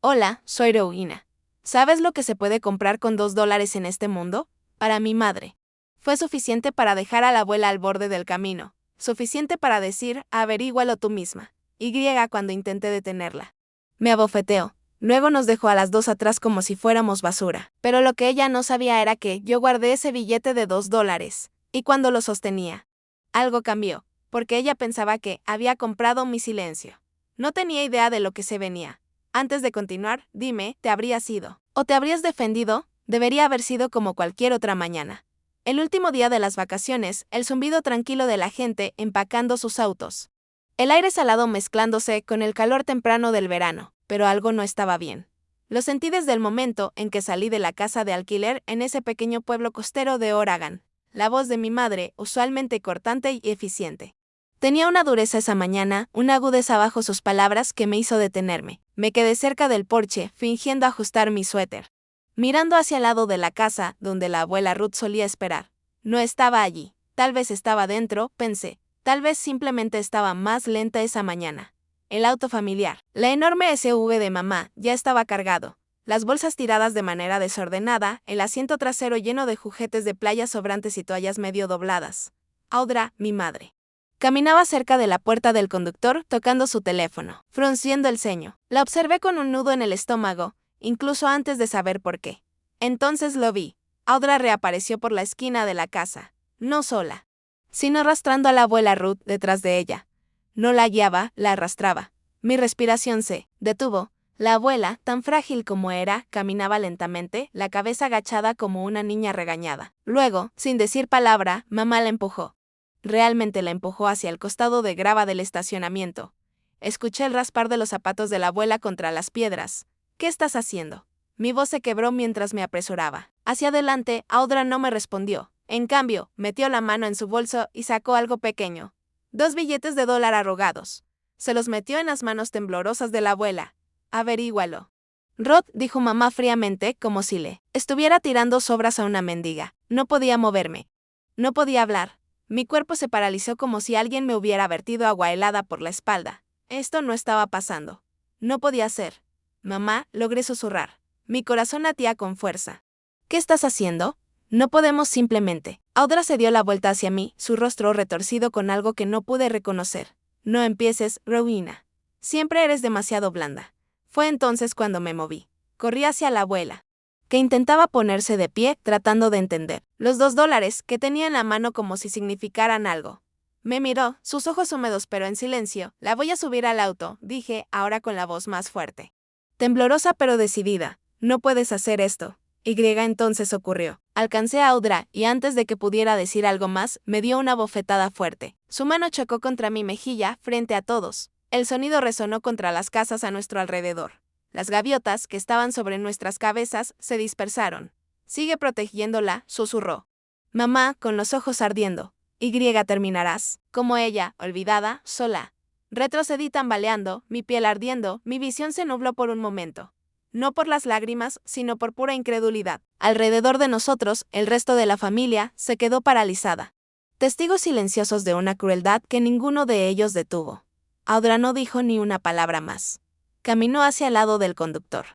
Hola, soy Rowena. ¿Sabes lo que se puede comprar con $2 en este mundo? Para mi madre. Fue suficiente para dejar a la abuela al borde del camino. Suficiente para decir, averígualo tú misma. Y cuando intenté detenerla. Me abofeteó. Luego nos dejó a las dos atrás como si fuéramos basura. Pero lo que ella no sabía era que yo guardé ese billete de $2. Y cuando lo sostenía, algo cambió, porque ella pensaba que había comprado mi silencio. No tenía idea de lo que se venía. Antes de continuar, dime, ¿te habrías ido? ¿O te habrías defendido? Debería haber sido como cualquier otra mañana. El último día de las vacaciones, el zumbido tranquilo de la gente empacando sus autos. El aire salado mezclándose con el calor temprano del verano, pero algo no estaba bien. Lo sentí desde el momento en que salí de la casa de alquiler en ese pequeño pueblo costero de Oregon. La voz de mi madre, usualmente cortante y eficiente. Tenía una dureza esa mañana, una agudeza bajo sus palabras que me hizo detenerme. Me quedé cerca del porche, fingiendo ajustar mi suéter. Mirando hacia el lado de la casa, donde la abuela Ruth solía esperar. No estaba allí. Tal vez estaba dentro, pensé. Tal vez simplemente estaba más lenta esa mañana. El auto familiar. La enorme SUV de mamá ya estaba cargado. Las bolsas tiradas de manera desordenada, el asiento trasero lleno de juguetes de playa sobrantes y toallas medio dobladas. Audra, mi madre. Caminaba cerca de la puerta del conductor, tocando su teléfono, frunciendo el ceño. La observé con un nudo en el estómago, incluso antes de saber por qué. Entonces lo vi. Audra reapareció por la esquina de la casa, no sola, sino arrastrando a la abuela Ruth detrás de ella. No la guiaba, la arrastraba. Mi respiración se detuvo. La abuela, tan frágil como era, caminaba lentamente, la cabeza agachada como una niña regañada. Luego, sin decir palabra, mamá la empujó. Realmente la empujó hacia el costado de grava del estacionamiento. Escuché el raspar de los zapatos de la abuela contra las piedras. ¿Qué estás haciendo? Mi voz se quebró mientras me apresuraba. Hacia adelante, Audra no me respondió. En cambio, metió la mano en su bolso y sacó algo pequeño. 2 billetes de $1 arrugados. Se los metió en las manos temblorosas de la abuela. Averígualo. Rod, dijo mamá fríamente, como si le estuviera tirando sobras a una mendiga. No podía moverme. No podía hablar. Mi cuerpo se paralizó como si alguien me hubiera vertido agua helada por la espalda. Esto no estaba pasando. No podía ser. Mamá, logré susurrar. Mi corazón latía con fuerza. ¿Qué estás haciendo? No podemos simplemente. Audra se dio la vuelta hacia mí, su rostro retorcido con algo que no pude reconocer. No empieces, Rowena. Siempre eres demasiado blanda. Fue entonces cuando me moví. Corrí hacia la abuela, que intentaba ponerse de pie, tratando de entender. Los $2 que tenía en la mano como si significaran algo. Me miró, sus ojos húmedos pero en silencio. La voy a subir al auto, dije, ahora con la voz más fuerte. Temblorosa pero decidida. No puedes hacer esto. Entonces ocurrió. Alcancé a Audra y antes de que pudiera decir algo más, me dio una bofetada fuerte. Su mano chocó contra mi mejilla frente a todos. El sonido resonó contra las casas a nuestro alrededor. Las gaviotas que estaban sobre nuestras cabezas se dispersaron. Sigue protegiéndola, susurró. Mamá, con los ojos ardiendo. Terminarás. Como ella, olvidada, sola. Retrocedí tambaleando, mi piel ardiendo, mi visión se nubló por un momento. No por las lágrimas, sino por pura incredulidad. Alrededor de nosotros, el resto de la familia se quedó paralizada. Testigos silenciosos de una crueldad que ninguno de ellos detuvo. Audra no dijo ni una palabra más. Caminó hacia el lado del conductor.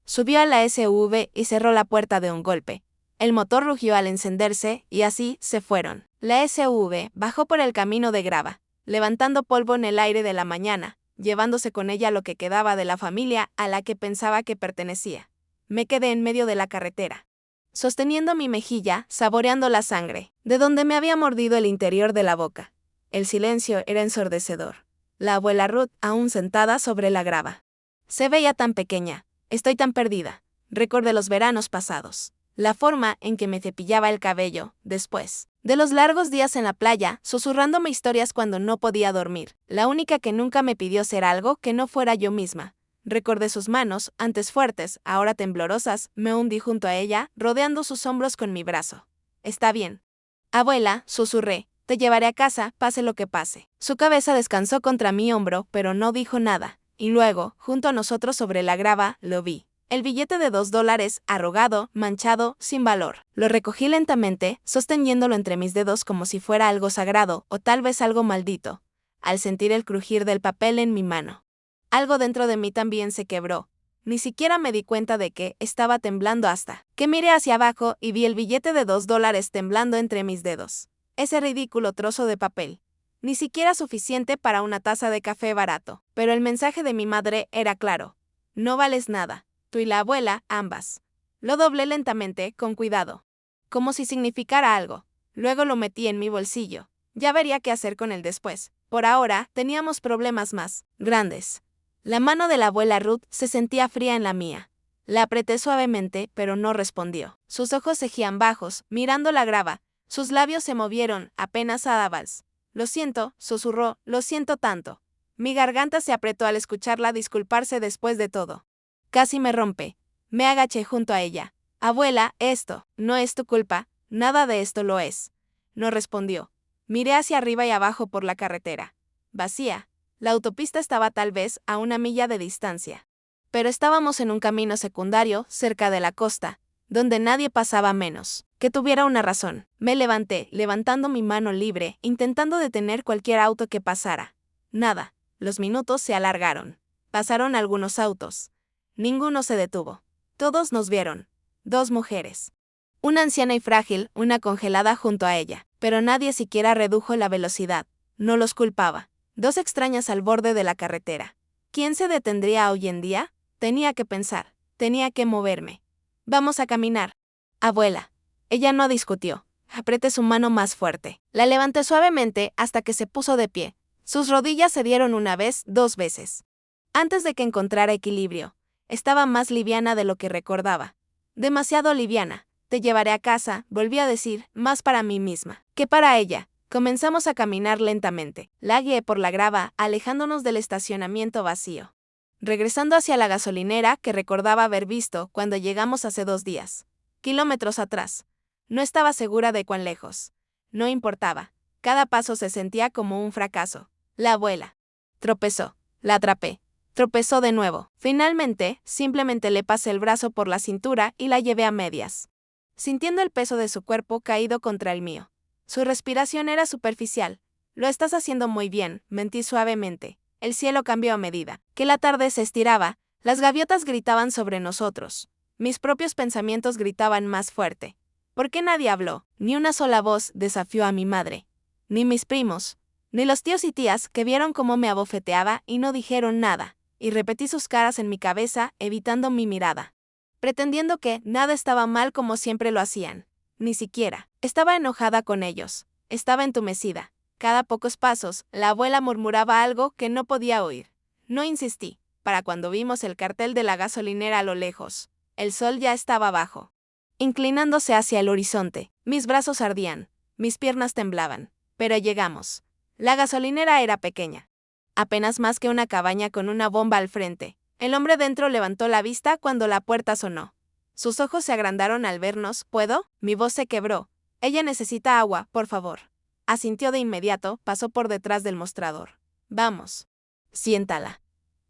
Subió a la SUV y cerró la puerta de un golpe. El motor rugió al encenderse y así se fueron. La SUV bajó por el camino de grava, levantando polvo en el aire de la mañana, llevándose con ella lo que quedaba de la familia a la que pensaba que pertenecía. Me quedé en medio de la carretera, sosteniendo mi mejilla, saboreando la sangre, de donde me había mordido el interior de la boca. El silencio era ensordecedor. La abuela Ruth, aún sentada sobre la grava. Se veía tan pequeña. Estoy tan perdida. Recordé los veranos pasados. La forma en que me cepillaba el cabello, después de los largos días en la playa, susurrándome historias cuando no podía dormir. La única que nunca me pidió ser algo que no fuera yo misma. Recordé sus manos, antes fuertes, ahora temblorosas, me hundí junto a ella, rodeando sus hombros con mi brazo. Está bien. Abuela, susurré, te llevaré a casa, pase lo que pase. Su cabeza descansó contra mi hombro, pero no dijo nada. Y luego, junto a nosotros sobre la grava, lo vi. El billete de $2, arrugado, manchado, sin valor. Lo recogí lentamente, sosteniéndolo entre mis dedos como si fuera algo sagrado, o tal vez algo maldito. Al sentir el crujir del papel en mi mano, algo dentro de mí también se quebró. Ni siquiera me di cuenta de que estaba temblando hasta que miré hacia abajo y vi el billete de $2 temblando entre mis dedos. Ese ridículo trozo de papel. Ni siquiera suficiente para una taza de café barato. Pero el mensaje de mi madre era claro. No vales nada. Tú y la abuela, ambas. Lo doblé lentamente, con cuidado. Como si significara algo. Luego lo metí en mi bolsillo. Ya vería qué hacer con él después. Por ahora, teníamos problemas más grandes. La mano de la abuela Ruth se sentía fría en la mía. La apreté suavemente, pero no respondió. Sus ojos seguían bajos, mirando la grava. Sus labios se movieron, apenas audibles. Lo siento, susurró, lo siento tanto. Mi garganta se apretó al escucharla disculparse después de todo. Casi me rompe. Me agaché junto a ella. Abuela, esto no es tu culpa, nada de esto lo es. No respondió. Miré hacia arriba y abajo por la carretera. Vacía. La autopista estaba tal vez a 1 milla de distancia. Pero estábamos en un camino secundario, cerca de la costa, donde nadie pasaba menos que tuviera una razón. Me levanté, levantando mi mano libre, intentando detener cualquier auto que pasara. Nada. Los minutos se alargaron. Pasaron algunos autos. Ninguno se detuvo. Todos nos vieron. 2 mujeres. Una anciana y frágil, una congelada junto a ella. Pero nadie siquiera redujo la velocidad. No los culpaba. 2 extrañas al borde de la carretera. ¿Quién se detendría hoy en día? Tenía que pensar. Tenía que moverme. Vamos a caminar. Abuela. Ella no discutió. Apreté su mano más fuerte. La levanté suavemente hasta que se puso de pie. Sus rodillas se dieron una vez, 2 veces. Antes de que encontrara equilibrio, estaba más liviana de lo que recordaba. Demasiado liviana. Te llevaré a casa, volví a decir, más para mí misma que para ella. Comenzamos a caminar lentamente. La guié por la grava, alejándonos del estacionamiento vacío. Regresando hacia la gasolinera que recordaba haber visto cuando llegamos hace 2 días. Kilómetros atrás. No estaba segura de cuán lejos. No importaba. Cada paso se sentía como un fracaso. La abuela. Tropezó. La atrapé. Tropezó de nuevo. Finalmente, simplemente le pasé el brazo por la cintura y la llevé a medias. Sintiendo el peso de su cuerpo caído contra el mío. Su respiración era superficial. Lo estás haciendo muy bien, mentí suavemente. El cielo cambió a medida que la tarde se estiraba, las gaviotas gritaban sobre nosotros. Mis propios pensamientos gritaban más fuerte. ¿Por qué nadie habló? Ni una sola voz desafió a mi madre. Ni mis primos. Ni los tíos y tías que vieron cómo me abofeteaba y no dijeron nada. Y repetí sus caras en mi cabeza, evitando mi mirada. Pretendiendo que nada estaba mal como siempre lo hacían. Ni siquiera. Estaba enojada con ellos. Estaba entumecida. Cada pocos pasos, la abuela murmuraba algo que no podía oír. No insistí. Para cuando vimos el cartel de la gasolinera a lo lejos. El sol ya estaba abajo. Inclinándose hacia el horizonte, mis brazos ardían, mis piernas temblaban. Pero llegamos. La gasolinera era pequeña. Apenas más que una cabaña con una bomba al frente. El hombre dentro levantó la vista cuando la puerta sonó. Sus ojos se agrandaron al vernos. ¿Puedo? Mi voz se quebró. Ella necesita agua, por favor. Asintió de inmediato, pasó por detrás del mostrador. Vamos. Siéntala.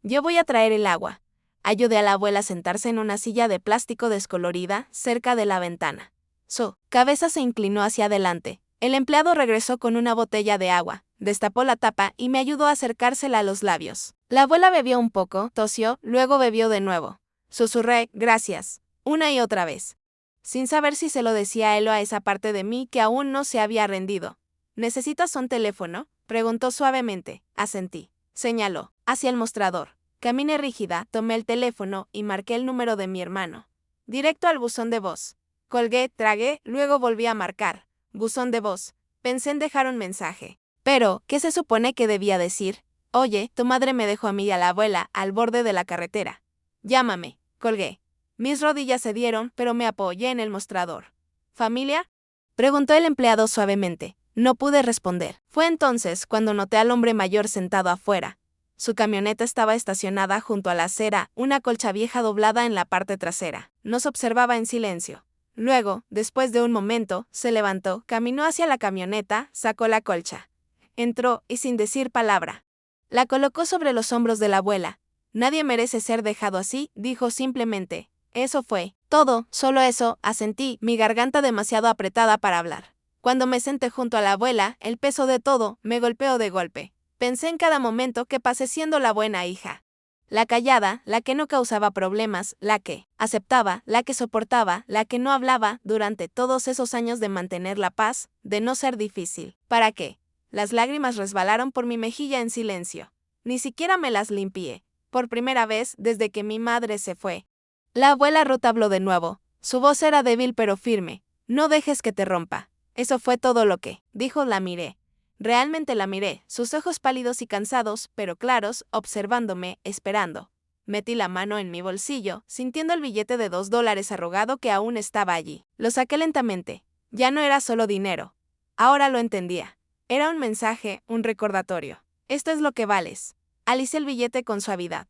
Yo voy a traer el agua. Ayudé a la abuela a sentarse en una silla de plástico descolorida, cerca de la ventana. Su cabeza se inclinó hacia adelante. El empleado regresó con una botella de agua, destapó la tapa y me ayudó a acercársela a los labios. La abuela bebió un poco, tosió, luego bebió de nuevo. Susurré, gracias, una y otra vez. Sin saber si se lo decía a él o a esa parte de mí que aún no se había rendido. ¿Necesitas un teléfono? Preguntó suavemente. Asentí. Señaló, hacia el mostrador. Caminé rígida, tomé el teléfono y marqué el número de mi hermano. Directo al buzón de voz. Colgué, tragué, luego volví a marcar. Buzón de voz. Pensé en dejar un mensaje. Pero, ¿qué se supone que debía decir? Oye, tu madre me dejó a mí y a la abuela al borde de la carretera. Llámame. Colgué. Mis rodillas cedieron, pero me apoyé en el mostrador. ¿Familia? Preguntó el empleado suavemente. No pude responder. Fue entonces cuando noté al hombre mayor sentado afuera. Su camioneta estaba estacionada junto a la acera, una colcha vieja doblada en la parte trasera. Nos observaba en silencio. Luego, después de un momento, se levantó, caminó hacia la camioneta, sacó la colcha. Entró y sin decir palabra. La colocó sobre los hombros de la abuela. Nadie merece ser dejado así, dijo simplemente. Eso fue todo, solo eso, asentí, mi garganta demasiado apretada para hablar. Cuando me senté junto a la abuela, el peso de todo me golpeó de golpe. Pensé en cada momento que pasé siendo la buena hija. La callada, la que no causaba problemas, la que aceptaba, la que soportaba, la que no hablaba durante todos esos años de mantener la paz, de no ser difícil. ¿Para qué? Las lágrimas resbalaron por mi mejilla en silencio. Ni siquiera me las limpié, por primera vez desde que mi madre se fue. La abuela Ruth habló de nuevo. Su voz era débil pero firme. No dejes que te rompa. Eso fue todo lo que dijo. La miré. Realmente la miré, sus ojos pálidos y cansados, pero claros, observándome, esperando. Metí la mano en mi bolsillo, sintiendo el billete de $2 arrugado que aún estaba allí. Lo saqué lentamente. Ya no era solo dinero. Ahora lo entendía. Era un mensaje, un recordatorio. Esto es lo que vales. Alicé el billete con suavidad,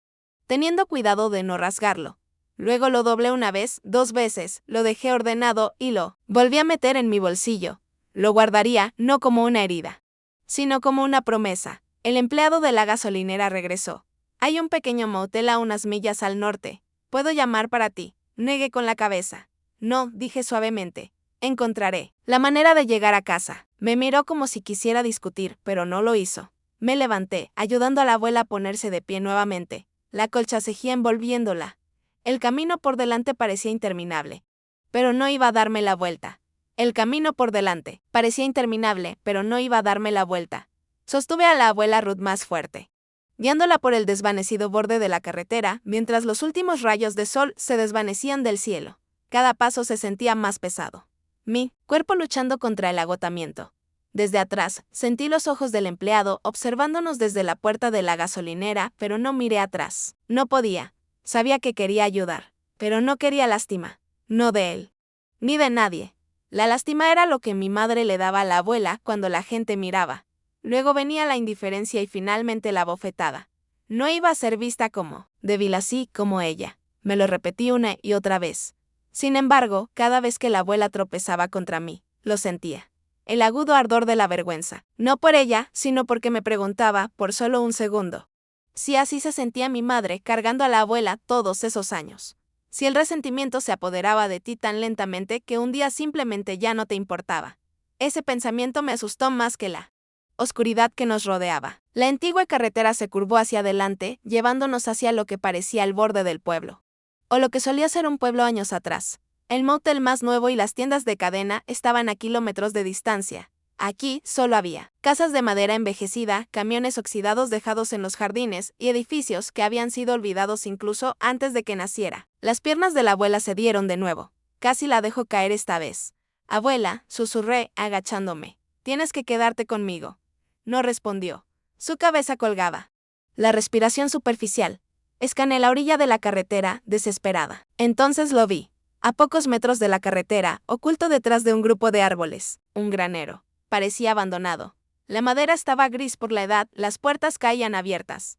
teniendo cuidado de no rasgarlo. Luego lo doblé una vez, 2 veces, lo dejé ordenado y lo volví a meter en mi bolsillo. Lo guardaría, no como una herida, sino como una promesa. El empleado de la gasolinera regresó. Hay un pequeño motel a unas millas al norte. ¿Puedo llamar para ti? Negué con la cabeza. No, dije suavemente. Encontraré la manera de llegar a casa. Me miró como si quisiera discutir, pero no lo hizo. Me levanté, ayudando a la abuela a ponerse de pie nuevamente. La colcha seguía envolviéndola. El camino por delante parecía interminable, pero no iba a darme la vuelta. El camino por delante parecía interminable, pero no iba a darme la vuelta. Sostuve a la abuela Ruth más fuerte, guiándola por el desvanecido borde de la carretera, mientras los últimos rayos de sol se desvanecían del cielo. Cada paso se sentía más pesado. Mi cuerpo luchando contra el agotamiento. Desde atrás, sentí los ojos del empleado observándonos desde la puerta de la gasolinera, pero no miré atrás. No podía. Sabía que quería ayudar, pero no quería lástima. No de él, ni de nadie. La lástima era lo que mi madre le daba a la abuela cuando la gente miraba. Luego venía la indiferencia y finalmente la bofetada. No iba a ser vista como débil así como ella. Me lo repetí una y otra vez. Sin embargo, cada vez que la abuela tropezaba contra mí, lo sentía. El agudo ardor de la vergüenza. No por ella, sino porque me preguntaba, por solo un segundo, si así se sentía mi madre cargando a la abuela todos esos años. Si el resentimiento se apoderaba de ti tan lentamente que un día simplemente ya no te importaba. Ese pensamiento me asustó más que la oscuridad que nos rodeaba. La antigua carretera se curvó hacia adelante, llevándonos hacia lo que parecía el borde del pueblo. O lo que solía ser un pueblo años atrás. El motel más nuevo y las tiendas de cadena estaban a kilómetros de distancia. Aquí solo había casas de madera envejecida, camiones oxidados dejados en los jardines y edificios que habían sido olvidados incluso antes de que naciera. Las piernas de la abuela se dieron de nuevo. Casi la dejo caer esta vez. Abuela, susurré, agachándome. Tienes que quedarte conmigo. No respondió. Su cabeza colgaba. La respiración superficial. Escaneé la orilla de la carretera, desesperada. Entonces lo vi. A pocos metros de la carretera, oculto detrás de un grupo de árboles, un granero. Parecía abandonado. La madera estaba gris por la edad, las puertas caían abiertas.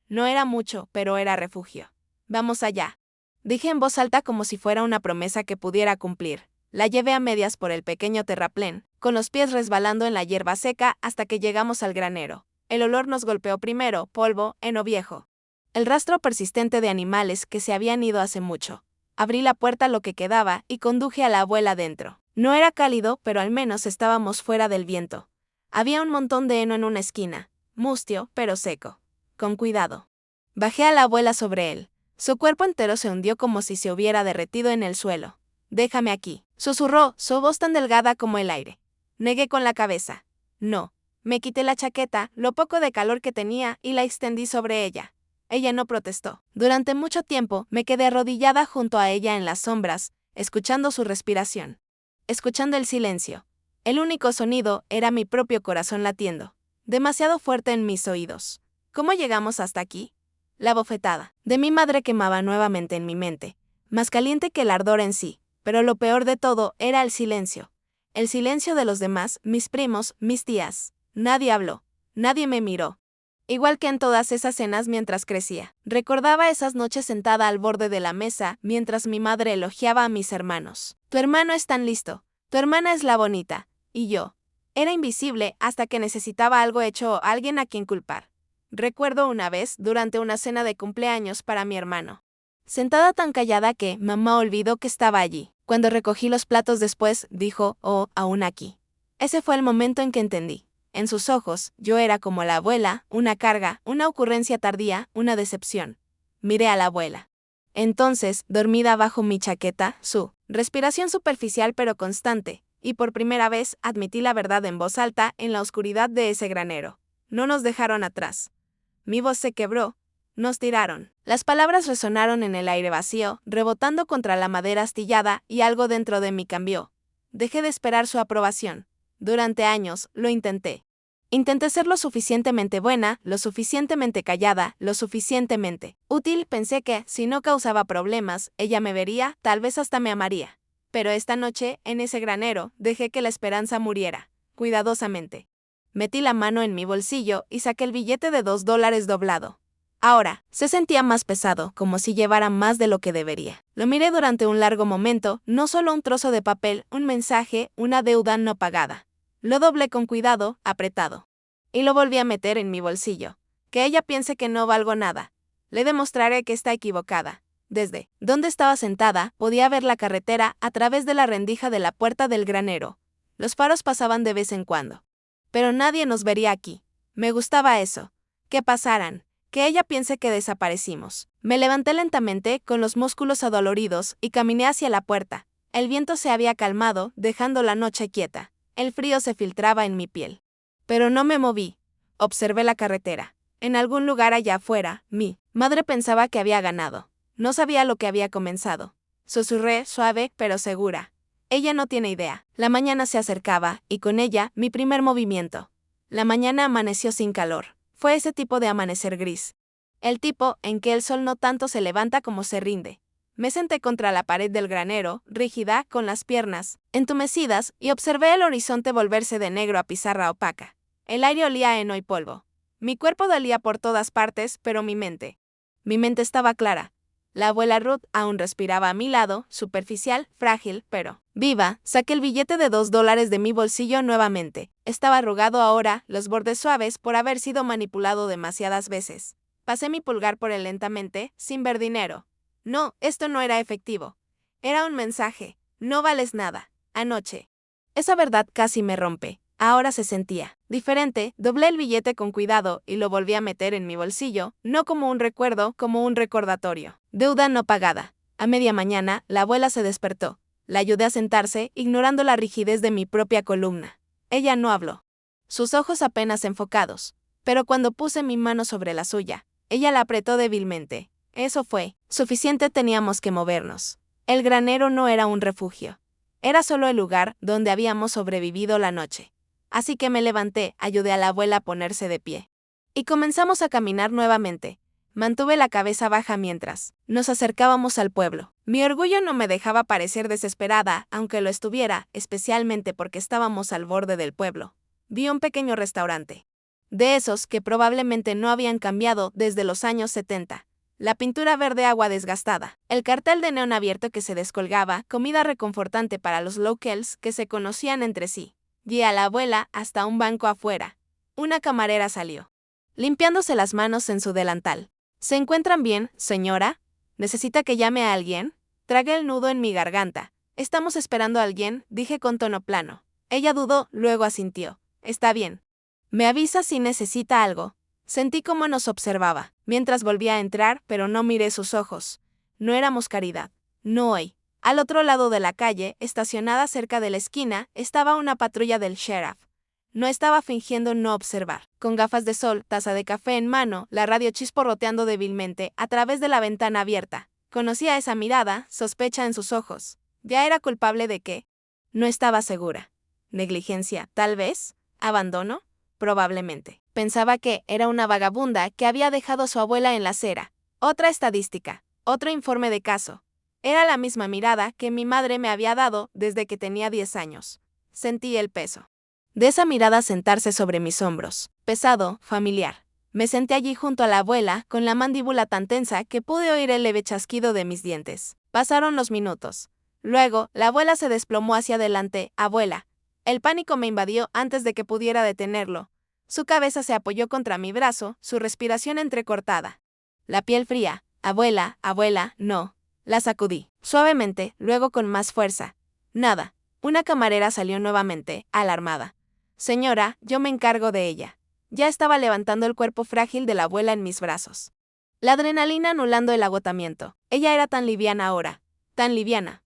No era mucho, pero era refugio. Vamos allá. Dije en voz alta como si fuera una promesa que pudiera cumplir. La llevé a medias por el pequeño terraplén, con los pies resbalando en la hierba seca hasta que llegamos al granero. El olor nos golpeó primero, polvo, heno viejo. El rastro persistente de animales que se habían ido hace mucho. Abrí la puerta lo que quedaba y conduje a la abuela dentro. No era cálido, pero al menos estábamos fuera del viento. Había un montón de heno en una esquina, mustio, pero seco. Con cuidado. Bajé a la abuela sobre él. Su cuerpo entero se hundió como si se hubiera derretido en el suelo. Déjame aquí, susurró, su voz tan delgada como el aire. Negué con la cabeza. No. Me quité la chaqueta, lo poco de calor que tenía, y la extendí sobre ella. Ella no protestó. Durante mucho tiempo me quedé arrodillada junto a ella en las sombras, escuchando su respiración. Escuchando el silencio. El único sonido era mi propio corazón latiendo, demasiado fuerte en mis oídos. ¿Cómo llegamos hasta aquí? La bofetada de mi madre quemaba nuevamente en mi mente, más caliente que el ardor en sí, pero lo peor de todo era el silencio. El silencio de los demás, mis primos, mis tías. Nadie habló, nadie me miró. Igual que en todas esas cenas mientras crecía. Recordaba esas noches sentada al borde de la mesa mientras mi madre elogiaba a mis hermanos. Tu hermano es tan listo, tu hermana es la bonita, y yo. Era invisible hasta que necesitaba algo hecho o alguien a quien culpar. Recuerdo una vez, durante una cena de cumpleaños para mi hermano. Sentada tan callada que mamá olvidó que estaba allí. Cuando recogí los platos después, dijo, oh, aún aquí. Ese fue el momento en que entendí. En sus ojos, yo era como la abuela, una carga, una ocurrencia tardía, una decepción. Miré a la abuela. Entonces, dormida bajo mi chaqueta, su respiración superficial pero constante, y por primera vez admití la verdad en voz alta en la oscuridad de ese granero. No nos dejaron atrás. Mi voz se quebró. Nos tiraron. Las palabras resonaron en el aire vacío, rebotando contra la madera astillada, y algo dentro de mí cambió. Dejé de esperar su aprobación. Durante años, lo intenté. Intenté ser lo suficientemente buena, lo suficientemente callada, lo suficientemente útil. Pensé que, si no causaba problemas, ella me vería, tal vez hasta me amaría. Pero esta noche, en ese granero, dejé que la esperanza muriera, cuidadosamente. Metí la mano en mi bolsillo y saqué el billete de $2 doblado. Ahora, se sentía más pesado, como si llevara más de lo que debería. Lo miré durante un largo momento, no solo un trozo de papel, un mensaje, una deuda no pagada. Lo doblé con cuidado, apretado. Y lo volví a meter en mi bolsillo. Que ella piense que no valgo nada. Le demostraré que está equivocada. Desde donde estaba sentada, podía ver la carretera a través de la rendija de la puerta del granero. Los faros pasaban de vez en cuando. Pero nadie nos vería aquí. Me gustaba eso. Que pasaran. Que ella piense que desaparecimos. Me levanté lentamente, con los músculos adoloridos, y caminé hacia la puerta. El viento se había calmado, dejando la noche quieta. El frío se filtraba en mi piel. Pero no me moví. Observé la carretera. En algún lugar allá afuera, mi madre pensaba que había ganado. No sabía lo que había comenzado. Susurré, suave, pero segura. Ella no tiene idea. La mañana se acercaba, y con ella, mi primer movimiento. La mañana amaneció sin calor. Fue ese tipo de amanecer gris. El tipo en que el sol no tanto se levanta como se rinde. Me senté contra la pared del granero, rígida, con las piernas entumecidas, y observé el horizonte volverse de negro a pizarra opaca. El aire olía a heno y polvo. Mi cuerpo dolía por todas partes, pero mi mente estaba clara. La abuela Ruth aún respiraba a mi lado, superficial, frágil, pero viva. Saqué el billete de $2 de mi bolsillo nuevamente. Estaba arrugado ahora, los bordes suaves por haber sido manipulado demasiadas veces. Pasé mi pulgar por él lentamente, sin ver dinero. No, esto no era efectivo. Era un mensaje. No vales nada. Anoche. Esa verdad casi me rompe. Ahora se sentía diferente. Doblé el billete con cuidado y lo volví a meter en mi bolsillo, no como un recuerdo, como un recordatorio. Deuda no pagada. A media mañana, la abuela se despertó. La ayudé a sentarse, ignorando la rigidez de mi propia columna. Ella no habló. Sus ojos apenas enfocados. Pero cuando puse mi mano sobre la suya, ella la apretó débilmente. Eso fue suficiente. Teníamos que movernos. El granero no era un refugio. Era solo el lugar donde habíamos sobrevivido la noche. Así que me levanté, ayudé a la abuela a ponerse de pie. Y comenzamos a caminar nuevamente. Mantuve la cabeza baja mientras nos acercábamos al pueblo. Mi orgullo no me dejaba parecer desesperada, aunque lo estuviera, especialmente porque estábamos al borde del pueblo. Vi un pequeño restaurante. De esos que probablemente no habían cambiado desde los años 70. La pintura verde agua desgastada, el cartel de neón abierto que se descolgaba, comida reconfortante para los locals que se conocían entre sí. Guié a la abuela hasta un banco afuera. Una camarera salió, limpiándose las manos en su delantal. ¿Se encuentran bien, señora? ¿Necesita que llame a alguien? Tragué el nudo en mi garganta. Estamos esperando a alguien, dije con tono plano. Ella dudó, luego asintió. Está bien. Me avisa si necesita algo. Sentí cómo nos observaba, mientras volvía a entrar, pero no miré sus ojos. No éramos caridad. No hoy. Al otro lado de la calle, estacionada cerca de la esquina, estaba una patrulla del sheriff. No estaba fingiendo no observar. Con gafas de sol, taza de café en mano, la radio chisporroteando débilmente a través de la ventana abierta. Conocía esa mirada, sospecha en sus ojos. ¿Ya era culpable de qué? No estaba segura. ¿Negligencia, tal vez? ¿Abandono? Probablemente. Pensaba que era una vagabunda que había dejado a su abuela en la acera. Otra estadística. Otro informe de caso. Era la misma mirada que mi madre me había dado desde que tenía 10 años. Sentí el peso de esa mirada sentarse sobre mis hombros. Pesado, familiar. Me senté allí junto a la abuela, con la mandíbula tan tensa que pude oír el leve chasquido de mis dientes. Pasaron los minutos. Luego, la abuela se desplomó hacia adelante. Abuela. El pánico me invadió antes de que pudiera detenerlo. Su cabeza se apoyó contra mi brazo, su respiración entrecortada. La piel fría. Abuela, abuela, no. La sacudí. Suavemente, luego con más fuerza. Nada. Una camarera salió nuevamente, alarmada. Señora, yo me encargo de ella. Ya estaba levantando el cuerpo frágil de la abuela en mis brazos. La adrenalina anulando el agotamiento. Ella era tan liviana ahora. Tan liviana.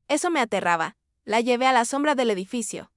Eso me aterraba. La llevé a la sombra del edificio.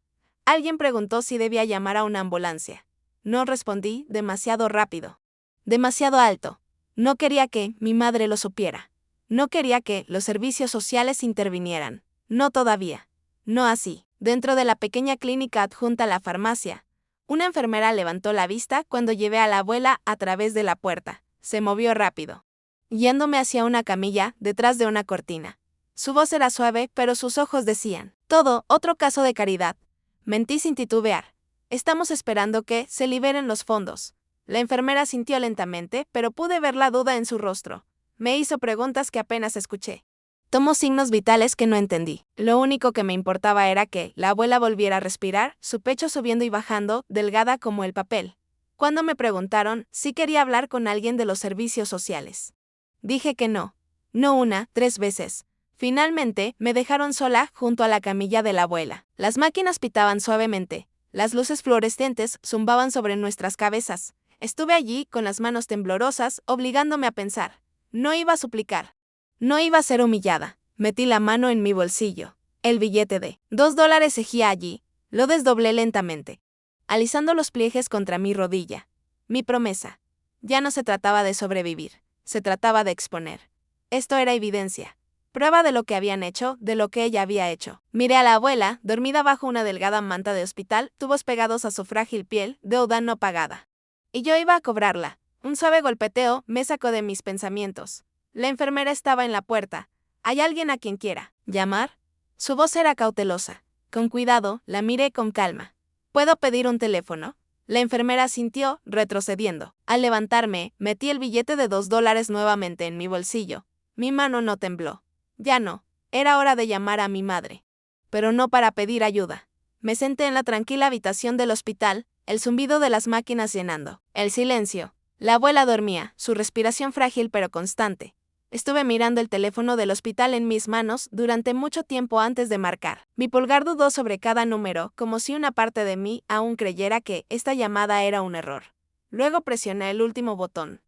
Alguien preguntó si debía llamar a una ambulancia. No respondí, demasiado rápido. Demasiado alto. No quería que mi madre lo supiera. No quería que los servicios sociales intervinieran. No todavía. No así. Dentro de la pequeña clínica adjunta a la farmacia, una enfermera levantó la vista cuando llevé a la abuela a través de la puerta. Se movió rápido, guiándome hacia una camilla detrás de una cortina. Su voz era suave, pero sus ojos decían: todo, otro caso de caridad. Mentí sin titubear. Estamos esperando que se liberen los fondos. La enfermera sintió lentamente, pero pude ver la duda en su rostro. Me hizo preguntas que apenas escuché. Tomó signos vitales que no entendí. Lo único que me importaba era que la abuela volviera a respirar, su pecho subiendo y bajando, delgada como el papel. Cuando me preguntaron si quería hablar con alguien de los servicios sociales, dije que no. No una, 3 veces. Finalmente, me dejaron sola junto a la camilla de la abuela. Las máquinas pitaban suavemente. Las luces fluorescentes zumbaban sobre nuestras cabezas. Estuve allí con las manos temblorosas, obligándome a pensar. No iba a suplicar. No iba a ser humillada. Metí la mano en mi bolsillo. El billete de $2 seguía allí. Lo desdoblé lentamente, alisando los pliegues contra mi rodilla. Mi promesa. Ya no se trataba de sobrevivir. Se trataba de exponer. Esto era evidencia. Prueba de lo que habían hecho, de lo que ella había hecho. Miré a la abuela, dormida bajo una delgada manta de hospital, tubos pegados a su frágil piel, deuda no pagada. Y yo iba a cobrarla. Un suave golpeteo me sacó de mis pensamientos. La enfermera estaba en la puerta. ¿Hay alguien a quien quiera llamar? Su voz era cautelosa. Con cuidado, la miré con calma. ¿Puedo pedir un teléfono? La enfermera asintió, retrocediendo. Al levantarme, metí el billete de $2 nuevamente en mi bolsillo. Mi mano no tembló. Ya no. Era hora de llamar a mi madre. Pero no para pedir ayuda. Me senté en la tranquila habitación del hospital, el zumbido de las máquinas llenando. El silencio. La abuela dormía, su respiración frágil pero constante. Estuve mirando el teléfono del hospital en mis manos durante mucho tiempo antes de marcar. Mi pulgar dudó sobre cada número, como si una parte de mí aún creyera que esta llamada era un error. Luego presioné el último botón.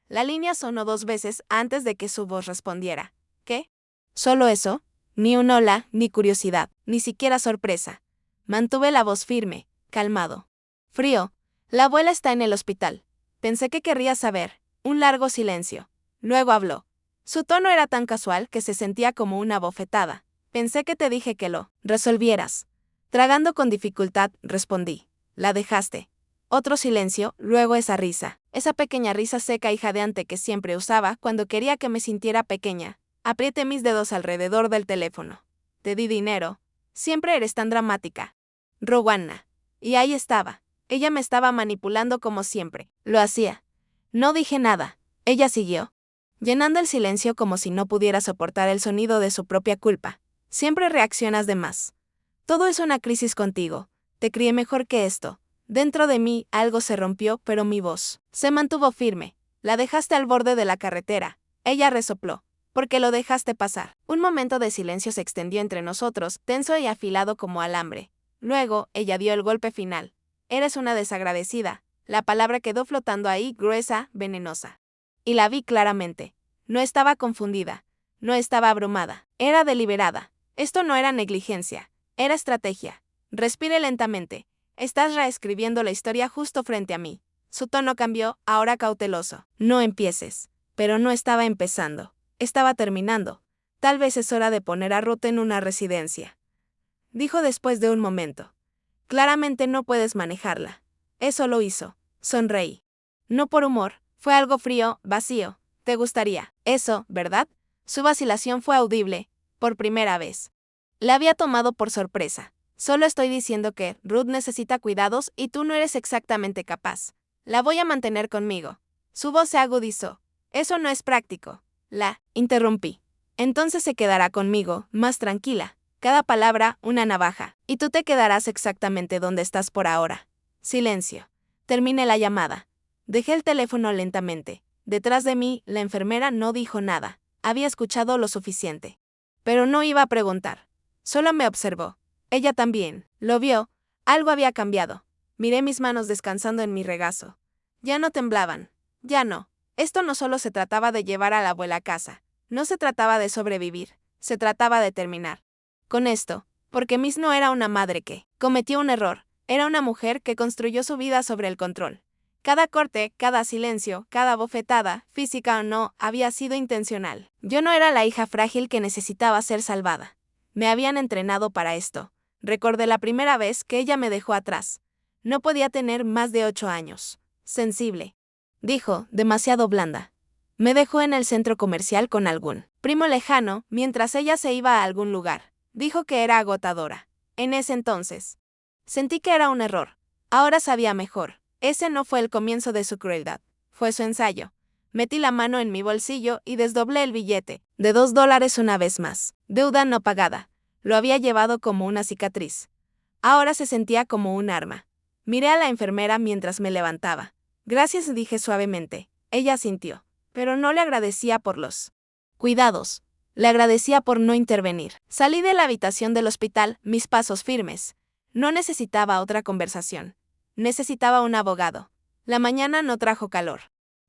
La línea sonó 2 veces antes de que su voz respondiera. ¿Qué? Solo eso. Ni un hola, ni curiosidad, ni siquiera sorpresa. Mantuve la voz firme, calmado. Frío. La abuela está en el hospital. Pensé que querría saber. Un largo silencio. Luego habló. Su tono era tan casual que se sentía como una bofetada. Pensé que te dije que lo resolvieras. Tragando con dificultad, respondí. La dejaste. Otro silencio, luego esa risa. Esa pequeña risa seca y jadeante que siempre usaba cuando quería que me sintiera pequeña. Aprieté mis dedos alrededor del teléfono. Te di dinero. Siempre eres tan dramática. Rowanna. Y ahí estaba. Ella me estaba manipulando como siempre. Lo hacía. No dije nada. Ella siguió, llenando el silencio como si no pudiera soportar el sonido de su propia culpa. Siempre reaccionas de más. Todo es una crisis contigo. Te crié mejor que esto. Dentro de mí algo se rompió, pero mi voz se mantuvo firme. La dejaste al borde de la carretera. Ella resopló. Porque lo dejaste pasar. Un momento de silencio se extendió entre nosotros, tenso y afilado como alambre. Luego, ella dio el golpe final. Eres una desagradecida. La palabra quedó flotando ahí, gruesa, venenosa. Y la vi claramente. No estaba confundida. No estaba abrumada. Era deliberada. Esto no era negligencia. Era estrategia. Respire lentamente. Estás reescribiendo la historia justo frente a mí. Su tono cambió, ahora cauteloso. No empieces. Pero no estaba empezando. Estaba terminando. Tal vez es hora de poner a Ruth en una residencia. Dijo después de un momento. Claramente no puedes manejarla. Eso lo hizo. Sonreí. No por humor. Fue algo frío, vacío. ¿Te gustaría eso, verdad? Su vacilación fue audible, por primera vez. La había tomado por sorpresa. Solo estoy diciendo que Ruth necesita cuidados y tú no eres exactamente capaz. La voy a mantener conmigo. Su voz se agudizó. Eso no es práctico. La interrumpí. Entonces se quedará conmigo, más tranquila. Cada palabra, una navaja. Y tú te quedarás exactamente donde estás por ahora. Silencio. Terminé la llamada. Dejé el teléfono lentamente. Detrás de mí, la enfermera no dijo nada. Había escuchado lo suficiente. Pero no iba a preguntar. Solo me observó. Ella también. Lo vio. Algo había cambiado. Miré mis manos descansando en mi regazo. Ya no temblaban. Ya no. Esto no solo se trataba de llevar a la abuela a casa, no se trataba de sobrevivir, se trataba de terminar con esto, porque Miss no era una madre que cometió un error, era una mujer que construyó su vida sobre el control. Cada corte, cada silencio, cada bofetada, física o no, había sido intencional. Yo no era la hija frágil que necesitaba ser salvada. Me habían entrenado para esto. Recordé la primera vez que ella me dejó atrás. No podía tener más de 8 años. Sensible, dijo, demasiado blanda. Me dejó en el centro comercial con algún primo lejano, mientras ella se iba a algún lugar. Dijo que era agotadora. En ese entonces, sentí que era un error. Ahora sabía mejor. Ese no fue el comienzo de su crueldad. Fue su ensayo. Metí la mano en mi bolsillo y desdoblé el billete, de $2 una vez más. Deuda no pagada. Lo había llevado como una cicatriz. Ahora se sentía como un arma. Miré a la enfermera mientras me levantaba. Gracias, dije suavemente. Ella asintió, pero no le agradecía por los cuidados. Le agradecía por no intervenir. Salí de la habitación del hospital, mis pasos firmes. No necesitaba otra conversación. Necesitaba un abogado. La mañana no trajo calor.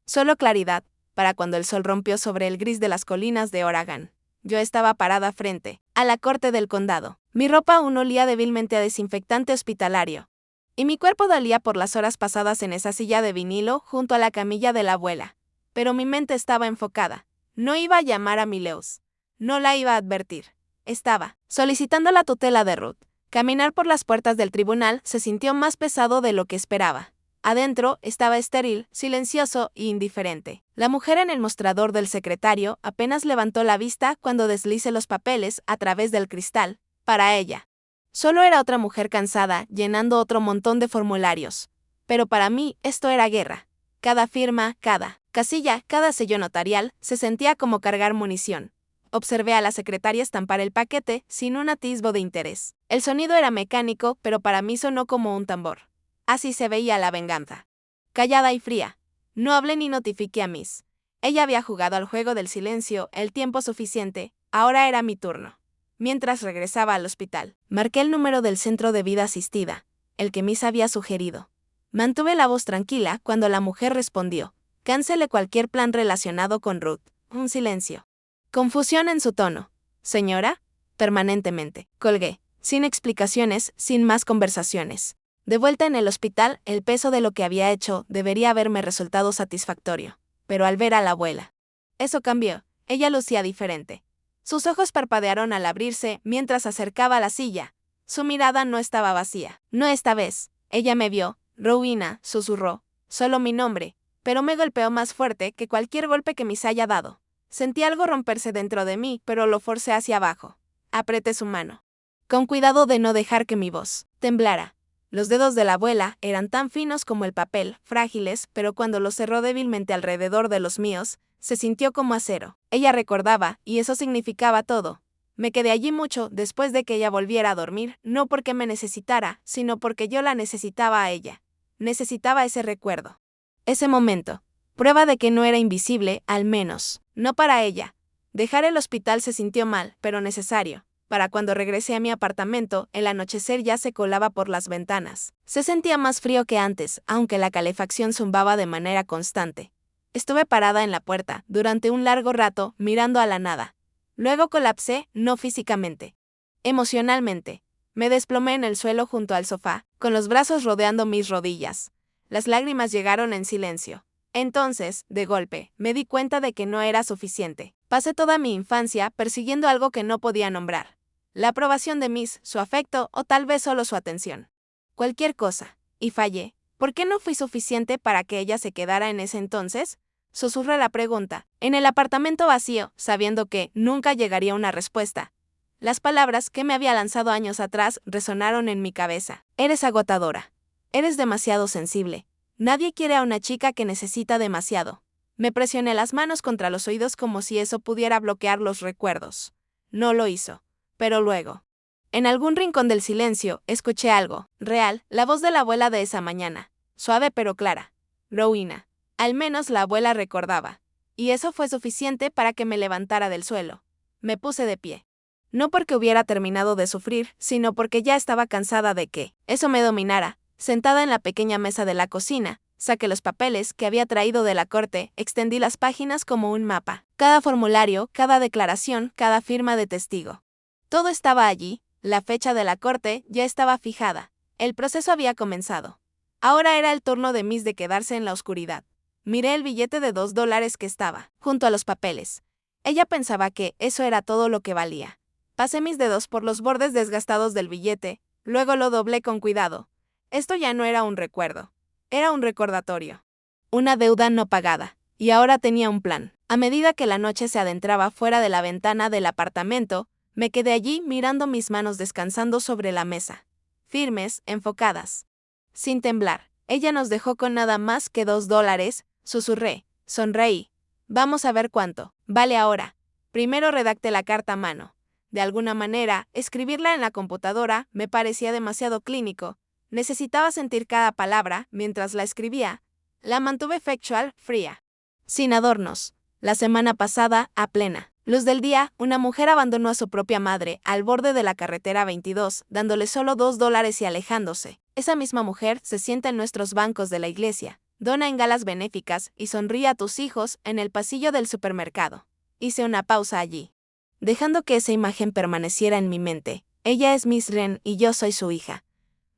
Solo claridad, para cuando el sol rompió sobre el gris de las colinas de Oregon. Yo estaba parada frente a la corte del condado. Mi ropa aún olía débilmente a desinfectante hospitalario. Y mi cuerpo dolía por las horas pasadas en esa silla de vinilo junto a la camilla de la abuela. Pero mi mente estaba enfocada. No iba a llamar a Mileus. No la iba a advertir. Estaba solicitando la tutela de Ruth. Caminar por las puertas del tribunal se sintió más pesado de lo que esperaba. Adentro estaba estéril, silencioso e indiferente. La mujer en el mostrador del secretario apenas levantó la vista cuando deslicé los papeles a través del cristal. Para ella, solo era otra mujer cansada llenando otro montón de formularios. Pero para mí esto era guerra. Cada firma, cada casilla, cada sello notarial se sentía como cargar munición. Observé a la secretaria estampar el paquete sin un atisbo de interés. El sonido era mecánico, pero para mí sonó como un tambor. Así se veía la venganza. Callada y fría. No hablé ni notifiqué a Miss. Ella había jugado al juego del silencio el tiempo suficiente, ahora era mi turno. Mientras regresaba al hospital, marqué el número del centro de vida asistida, el que Miss había sugerido. Mantuve la voz tranquila cuando la mujer respondió. Cancele cualquier plan relacionado con Ruth. Un silencio. Confusión en su tono. Señora, permanentemente. Colgué, sin explicaciones, sin más conversaciones. De vuelta en el hospital, el peso de lo que había hecho debería haberme resultado satisfactorio. Pero al ver a la abuela, eso cambió. Ella lucía diferente. Sus ojos parpadearon al abrirse mientras acercaba la silla. Su mirada no estaba vacía. No esta vez. Ella me vio. Rowena, susurró. Solo mi nombre. Pero me golpeó más fuerte que cualquier golpe que Miss haya dado. Sentí algo romperse dentro de mí, pero lo forcé hacia abajo. Apreté su mano. Con cuidado de no dejar que mi voz temblara. Los dedos de la abuela eran tan finos como el papel, frágiles, pero cuando los cerró débilmente alrededor de los míos, se sintió como acero. Ella recordaba, y eso significaba todo. Me quedé allí mucho después de que ella volviera a dormir, no porque me necesitara, sino porque yo la necesitaba a ella. Necesitaba ese recuerdo. Ese momento. Prueba de que no era invisible, al menos, no para ella. Dejar el hospital se sintió mal, pero necesario. Para cuando regresé a mi apartamento, el anochecer ya se colaba por las ventanas. Se sentía más frío que antes, aunque la calefacción zumbaba de manera constante. Estuve parada en la puerta, durante un largo rato, mirando a la nada. Luego colapsé, no físicamente. Emocionalmente. Me desplomé en el suelo junto al sofá, con los brazos rodeando mis rodillas. Las lágrimas llegaron en silencio. Entonces, de golpe, me di cuenta de que no era suficiente. Pasé toda mi infancia persiguiendo algo que no podía nombrar. La aprobación de Miss, su afecto o tal vez solo su atención. Cualquier cosa. Y fallé. ¿Por qué no fui suficiente para que ella se quedara en ese entonces? Susurré la pregunta, en el apartamento vacío, sabiendo que nunca llegaría una respuesta. Las palabras que me había lanzado años atrás resonaron en mi cabeza. Eres agotadora. Eres demasiado sensible. Nadie quiere a una chica que necesita demasiado. Me presioné las manos contra los oídos como si eso pudiera bloquear los recuerdos. No lo hizo. Pero luego, en algún rincón del silencio, escuché algo, real, la voz de la abuela de esa mañana. Suave pero clara. Rowena. Al menos la abuela recordaba. Y eso fue suficiente para que me levantara del suelo. Me puse de pie. No porque hubiera terminado de sufrir, sino porque ya estaba cansada de que eso me dominara. Sentada en la pequeña mesa de la cocina, Saqué los papeles que había traído de la corte, extendí las páginas como un mapa. Cada formulario, cada declaración, cada firma de testigo. Todo estaba allí, la fecha de la corte ya estaba fijada. El proceso había comenzado. Ahora era el turno de Miss de quedarse en la oscuridad. Miré el billete de $2 que estaba, junto a los papeles. Ella pensaba que eso era todo lo que valía. Pasé mis dedos por los bordes desgastados del billete, luego lo doblé con cuidado. Esto ya no era un recuerdo. Era un recordatorio. Una deuda no pagada. Y ahora tenía un plan. A medida que la noche se adentraba fuera de la ventana del apartamento, me quedé allí mirando mis manos descansando sobre la mesa. Firmes, enfocadas. Sin temblar. Ella nos dejó con nada más que $2, susurré. Sonreí. Vamos a ver cuánto. Vale ahora. Primero redacté la carta a mano. De alguna manera, escribirla en la computadora me parecía demasiado clínico. Necesitaba sentir cada palabra mientras la escribía. La mantuve factual, fría. Sin adornos. La semana pasada, a plena luz del día, una mujer abandonó a su propia madre al borde de la carretera 22, dándole solo $2 y alejándose. Esa misma mujer se sienta en nuestros bancos de la iglesia, dona en galas benéficas y sonríe a tus hijos en el pasillo del supermercado. Hice una pausa allí, dejando que esa imagen permaneciera en mi mente. Ella es Miss Wren y yo soy su hija.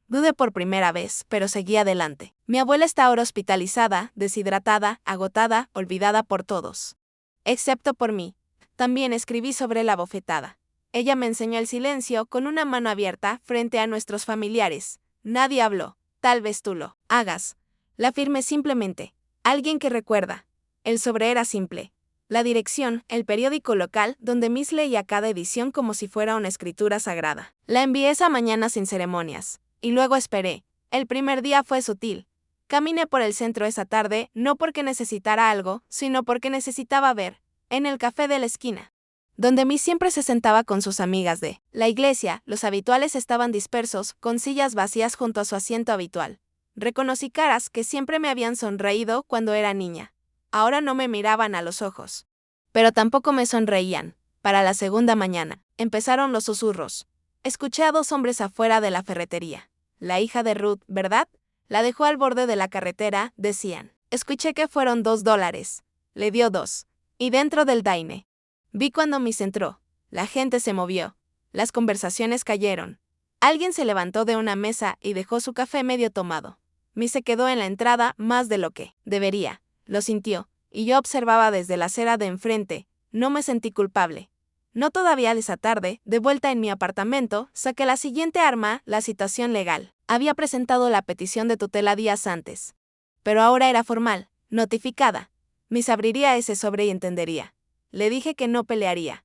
Dudé por primera vez, pero seguí adelante. Mi abuela está ahora hospitalizada, deshidratada, agotada, olvidada por todos. Excepto por mí. También escribí sobre la bofetada. Ella me enseñó el silencio con una mano abierta frente a nuestros familiares. Nadie habló. Tal vez tú lo hagas. La firmé simplemente. Alguien que recuerda. El sobre era simple. La dirección, el periódico local, donde Miss leía cada edición como si fuera una escritura sagrada. La envié esa mañana sin ceremonias. Y luego esperé. El primer día fue sutil. Caminé por el centro esa tarde, no porque necesitara algo, sino porque necesitaba ver, en el café de la esquina, donde Miss siempre se sentaba con sus amigas de la iglesia, los habituales estaban dispersos, con sillas vacías junto a su asiento habitual. Reconocí caras que siempre me habían sonreído cuando era niña. Ahora no me miraban a los ojos. Pero tampoco me sonreían. Para la segunda mañana, empezaron los susurros. Escuché a 2 hombres afuera de la ferretería. La hija de Ruth, ¿verdad? La dejó al borde de la carretera, decían. Escuché que fueron $2. Le dio 2. Y dentro del Daine. Vi cuando Miss entró. La gente se movió. Las conversaciones cayeron. Alguien se levantó de una mesa y dejó su café medio tomado. Miss se quedó en la entrada más de lo que debería. Lo sintió, y yo observaba desde la acera de enfrente. No me sentí culpable. No todavía esa tarde, de vuelta en mi apartamento, saqué la siguiente arma, la citación legal. Había presentado la petición de tutela días antes. Pero ahora era formal, notificada. Miss abriría ese sobre y entendería. Le dije que no pelearía.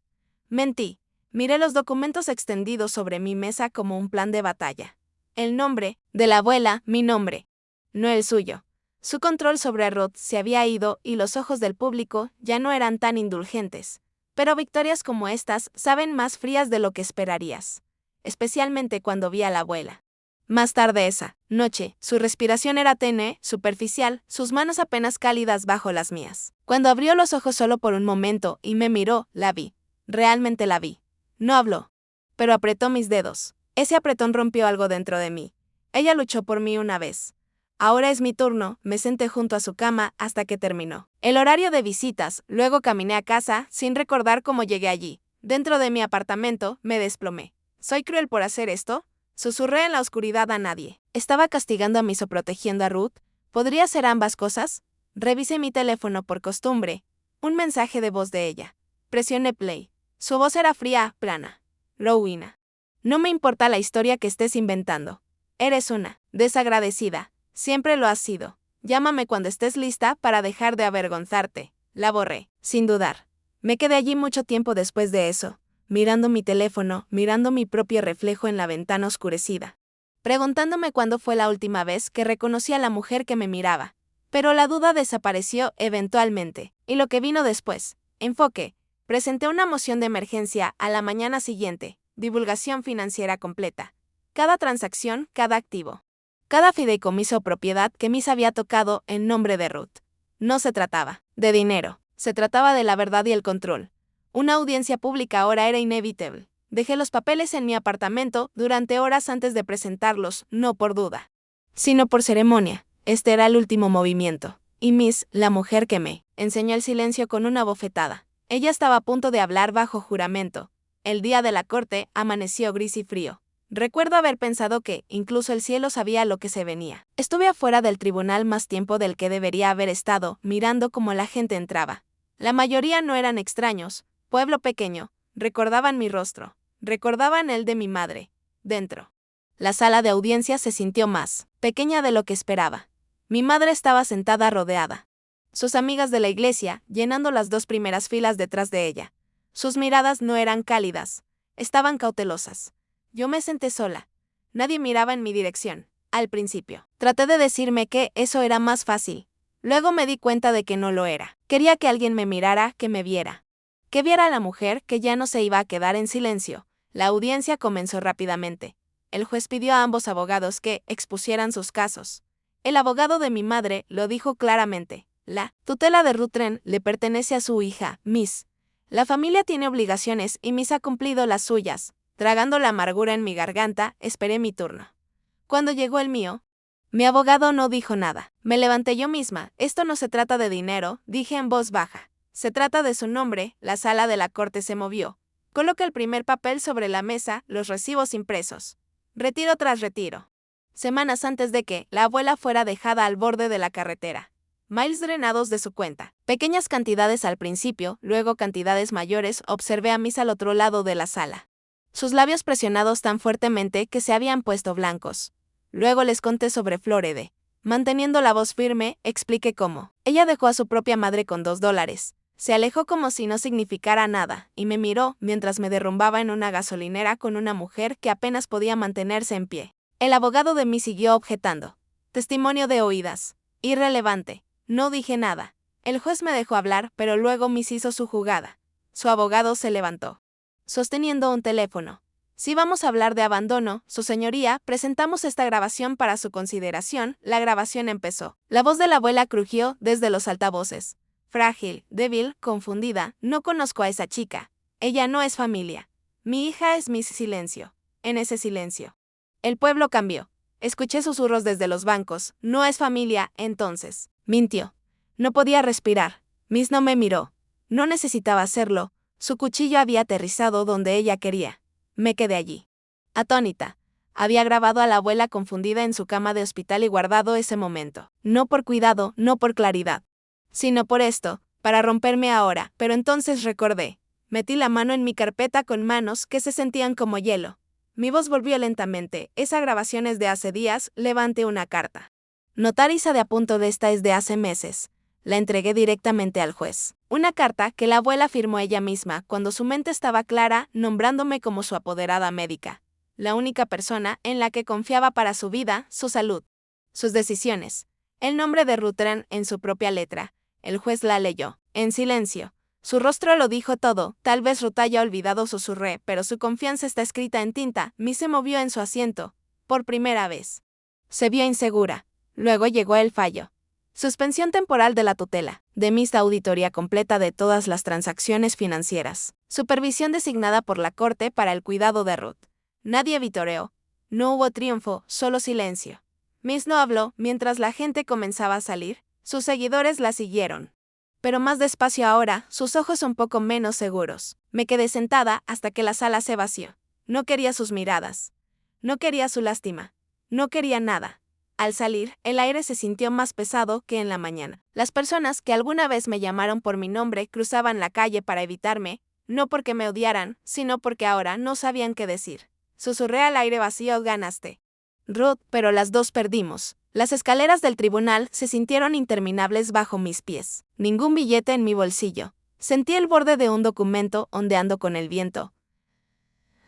Mentí. Miré los documentos extendidos sobre mi mesa como un plan de batalla. El nombre, de la abuela, mi nombre. No el suyo. Su control sobre Ruth se había ido y los ojos del público ya no eran tan indulgentes. Pero victorias como estas saben más frías de lo que esperarías. Especialmente cuando vi a la abuela. Más tarde esa noche, su respiración era tenue, superficial, sus manos apenas cálidas bajo las mías. Cuando abrió los ojos solo por un momento y me miró, la vi. Realmente la vi. No habló. Pero apretó mis dedos. Ese apretón rompió algo dentro de mí. Ella luchó por mí una vez. Ahora es mi turno, me senté junto a su cama hasta que terminó el horario de visitas, luego caminé a casa sin recordar cómo llegué allí. Dentro de mi apartamento, me desplomé. ¿Soy cruel por hacer esto? Susurré en la oscuridad a nadie. ¿Estaba castigando a Miss o protegiendo a Ruth? ¿Podría ser ambas cosas? Revisé mi teléfono por costumbre. Un mensaje de voz de ella. Presioné play. Su voz era fría, plana. Rowena. No me importa la historia que estés inventando. Eres una desagradecida. Siempre lo has sido. Llámame cuando estés lista para dejar de avergonzarte. La borré, sin dudar. Me quedé allí mucho tiempo después de eso, mirando mi teléfono, mirando mi propio reflejo en la ventana oscurecida, preguntándome cuándo fue la última vez que reconocí a la mujer que me miraba. Pero la duda desapareció eventualmente, y lo que vino después, enfoque. Presenté una moción de emergencia a la mañana siguiente, divulgación financiera completa. Cada transacción, cada activo. Cada fideicomiso o propiedad que Miss había tocado en nombre de Ruth. No se trataba de dinero, se trataba de la verdad y el control. Una audiencia pública ahora era inevitable. Dejé los papeles en mi apartamento durante horas antes de presentarlos, no por duda, sino por ceremonia. Este era el último movimiento. Y Miss, la mujer que me enseñó el silencio con una bofetada. Ella estaba a punto de hablar bajo juramento. El día de la corte amaneció gris y frío. Recuerdo haber pensado que, incluso el cielo sabía lo que se venía. Estuve afuera del tribunal más tiempo del que debería haber estado, mirando cómo la gente entraba. La mayoría no eran extraños, pueblo pequeño, recordaban mi rostro, recordaban el de mi madre. Dentro. La sala de audiencia se sintió más pequeña de lo que esperaba. Mi madre estaba sentada rodeada. Sus amigas de la iglesia, llenando las 2 primeras filas detrás de ella. Sus miradas no eran cálidas, estaban cautelosas. Yo me senté sola. Nadie miraba en mi dirección, al principio. Traté de decirme que eso era más fácil. Luego me di cuenta de que no lo era. Quería que alguien me mirara, que me viera. Que viera a la mujer que ya no se iba a quedar en silencio. La audiencia comenzó rápidamente. El juez pidió a ambos abogados que expusieran sus casos. El abogado de mi madre lo dijo claramente. La tutela de Rutren le pertenece a su hija, Miss. La familia tiene obligaciones y Miss ha cumplido las suyas. Tragando la amargura en mi garganta, esperé mi turno. Cuando llegó el mío, mi abogado no dijo nada. Me levanté yo misma. Esto no se trata de dinero, dije en voz baja. Se trata de su nombre. La sala de la corte se movió. Coloca el primer papel sobre la mesa, los recibos impresos. Retiro tras retiro. Semanas antes de que la abuela fuera dejada al borde de la carretera. Miles drenados de su cuenta. Pequeñas cantidades al principio, luego cantidades mayores. Observé a Miss al otro lado de la sala. Sus labios presionados tan fuertemente que se habían puesto blancos. Luego les conté sobre Florede. Manteniendo la voz firme, expliqué cómo. Ella dejó a su propia madre con $2. Se alejó como si no significara nada, y me miró mientras me derrumbaba en una gasolinera con una mujer que apenas podía mantenerse en pie. El abogado de mí siguió objetando. Testimonio de oídas. Irrelevante. No dije nada. El juez me dejó hablar, pero luego Miss hizo su jugada. Su abogado se levantó, sosteniendo un teléfono. Si vamos a hablar de abandono, su señoría, presentamos esta grabación para su consideración. La grabación empezó. La voz de la abuela crujió desde los altavoces. Frágil, débil, confundida, no conozco a esa chica. Ella no es familia. Mi hija es Miss Silencio. En ese silencio. El pueblo cambió. Escuché susurros desde los bancos. No es familia, entonces. Mintió. No podía respirar. Miss no me miró. No necesitaba hacerlo. Su cuchillo había aterrizado donde ella quería. Me quedé allí. Atónita. Había grabado a la abuela confundida en su cama de hospital y guardado ese momento. No por cuidado, no por claridad. Sino por esto, para romperme ahora. Pero entonces recordé. Metí la mano en mi carpeta con manos que se sentían como hielo. Mi voz volvió lentamente. Esa grabación es de hace días. Levanté una carta. Notariza de apunto de esta es de hace meses. La entregué directamente al juez. Una carta que la abuela firmó ella misma cuando su mente estaba clara, nombrándome como su apoderada médica. La única persona en la que confiaba para su vida, su salud, sus decisiones. El nombre de Rutren en su propia letra. El juez la leyó, en silencio. Su rostro lo dijo todo. Tal vez Ruth haya olvidado, susurré, pero su confianza está escrita en tinta. Miss se movió en su asiento. Por primera vez. Se vio insegura. Luego llegó el fallo. Suspensión temporal de la tutela. De Miss auditoría completa de todas las transacciones financieras. Supervisión designada por la corte para el cuidado de Ruth. Nadie vitoreó. No hubo triunfo, solo silencio. Miss no habló mientras la gente comenzaba a salir. Sus seguidores la siguieron. Pero más despacio ahora, sus ojos un poco menos seguros. Me quedé sentada hasta que la sala se vació. No quería sus miradas. No quería su lástima. No quería nada. Al salir, el aire se sintió más pesado que en la mañana. Las personas que alguna vez me llamaron por mi nombre cruzaban la calle para evitarme, no porque me odiaran, sino porque ahora no sabían qué decir. Susurré al aire vacío: ganaste, Ruth, pero las dos perdimos. Las escaleras del tribunal se sintieron interminables bajo mis pies. Ningún billete en mi bolsillo. Sentí el borde de un documento ondeando con el viento.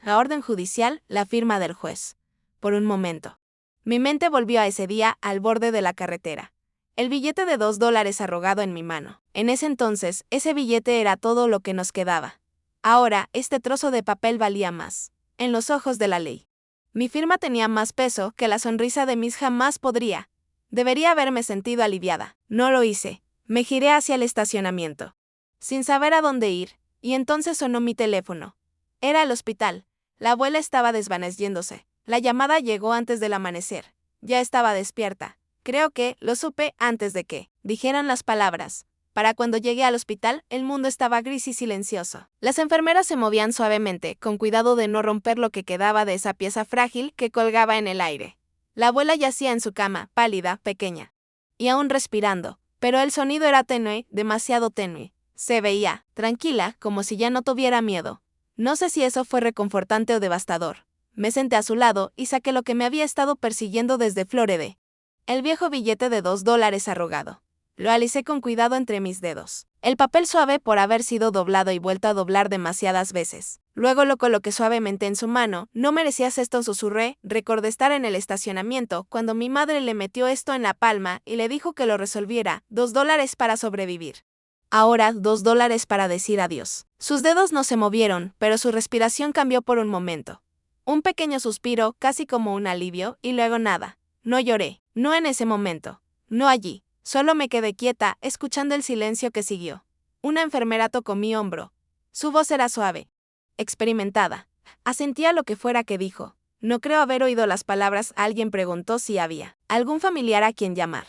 La orden judicial, la firma del juez. Por un momento. Mi mente volvió a ese día al borde de la carretera. El billete de $2 arrugado en mi mano. En ese entonces, ese billete era todo lo que nos quedaba. Ahora, este trozo de papel valía más. En los ojos de la ley. Mi firma tenía más peso que la sonrisa de Miss jamás podría. Debería haberme sentido aliviada. No lo hice. Me giré hacia el estacionamiento. Sin saber a dónde ir, y entonces sonó mi teléfono. Era el hospital. La abuela estaba desvaneciéndose. La llamada llegó antes del amanecer. Ya estaba despierta. Creo que lo supe antes de que dijeran las palabras. Para cuando llegué al hospital, el mundo estaba gris y silencioso. Las enfermeras se movían suavemente, con cuidado de no romper lo que quedaba de esa pieza frágil que colgaba en el aire. La abuela yacía en su cama, pálida, pequeña, y aún respirando, pero el sonido era tenue, demasiado tenue. Se veía, tranquila, como si ya no tuviera miedo. No sé si eso fue reconfortante o devastador. Me senté a su lado y saqué lo que me había estado persiguiendo desde Florida. El viejo billete de $2 arrugado. Lo alicé con cuidado entre mis dedos. El papel suave por haber sido doblado y vuelto a doblar demasiadas veces. Luego lo coloqué suavemente en su mano. No merecías esto, susurré. Recordé estar en el estacionamiento cuando mi madre le metió esto en la palma y le dijo que lo resolviera. $2 para sobrevivir. Ahora $2 para decir adiós. Sus dedos no se movieron, pero su respiración cambió por un momento. Un pequeño suspiro, casi como un alivio, y luego nada. No lloré, no en ese momento, no allí. Solo me quedé quieta, escuchando el silencio que siguió. Una enfermera tocó mi hombro. Su voz era suave, experimentada. Asentía lo que fuera que dijo. No creo haber oído las palabras. Alguien preguntó si había algún familiar a quien llamar.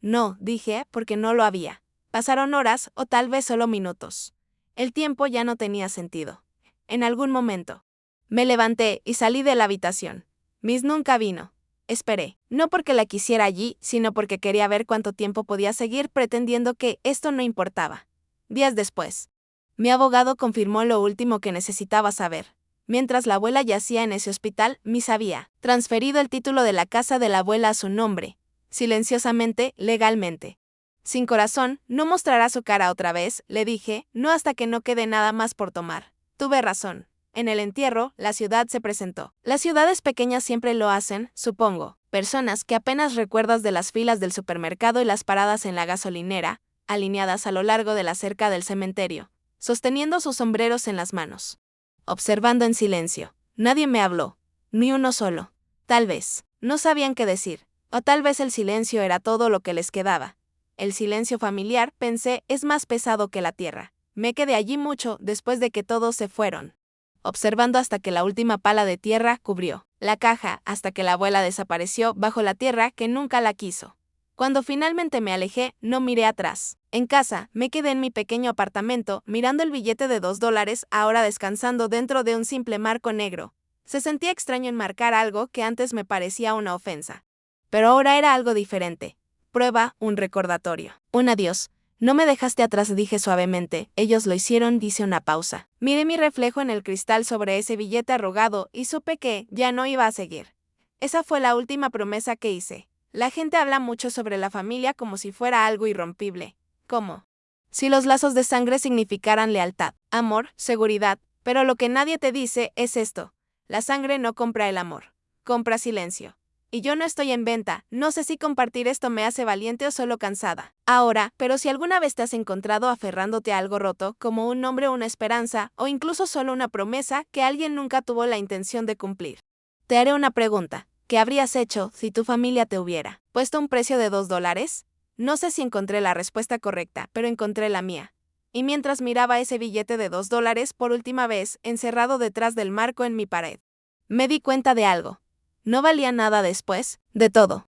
No, dije, porque no lo había. Pasaron horas, o tal vez solo minutos. El tiempo ya no tenía sentido. En algún momento, me levanté y salí de la habitación. Miss nunca vino. Esperé, no porque la quisiera allí, sino porque quería ver cuánto tiempo podía seguir pretendiendo que esto no importaba. Días después, mi abogado confirmó lo último que necesitaba saber. Mientras la abuela yacía en ese hospital, Miss había transferido el título de la casa de la abuela a su nombre, silenciosamente, legalmente. Sin corazón, no mostrará su cara otra vez, le dije, no hasta que no quede nada más por tomar. Tuve razón. En el entierro, la ciudad se presentó. Las ciudades pequeñas siempre lo hacen, supongo. Personas que apenas recuerdas de las filas del supermercado y las paradas en la gasolinera, alineadas a lo largo de la cerca del cementerio, sosteniendo sus sombreros en las manos. Observando en silencio. Nadie me habló. Ni uno solo. Tal vez, no sabían qué decir. O tal vez el silencio era todo lo que les quedaba. El silencio familiar, pensé, es más pesado que la tierra. Me quedé allí mucho después de que todos se fueron, observando hasta que la última pala de tierra cubrió la caja, hasta que la abuela desapareció bajo la tierra que nunca la quiso. Cuando finalmente me alejé, no miré atrás. En casa, me quedé en mi pequeño apartamento, mirando el billete de $2, ahora descansando dentro de un simple marco negro. Se sentía extraño enmarcar algo que antes me parecía una ofensa. Pero ahora era algo diferente. Prueba, un recordatorio. Un adiós. No me dejaste atrás, dije suavemente. Ellos lo hicieron, dice una pausa. Miré mi reflejo en el cristal sobre ese billete arrugado y supe que ya no iba a seguir. Esa fue la última promesa que hice. La gente habla mucho sobre la familia como si fuera algo irrompible. ¿Cómo? Si los lazos de sangre significaran lealtad, amor, seguridad, pero lo que nadie te dice es esto. La sangre no compra el amor. Compra silencio. Y yo no estoy en venta, no sé si compartir esto me hace valiente o solo cansada. Ahora, pero si alguna vez te has encontrado aferrándote a algo roto, como un nombre o una esperanza, o incluso solo una promesa que alguien nunca tuvo la intención de cumplir. Te haré una pregunta. ¿Qué habrías hecho si tu familia te hubiera puesto un precio de $2? No sé si encontré la respuesta correcta, pero encontré la mía. Y mientras miraba ese billete de $2 por última vez, encerrado detrás del marco en mi pared, me di cuenta de algo. No valía nada después de todo.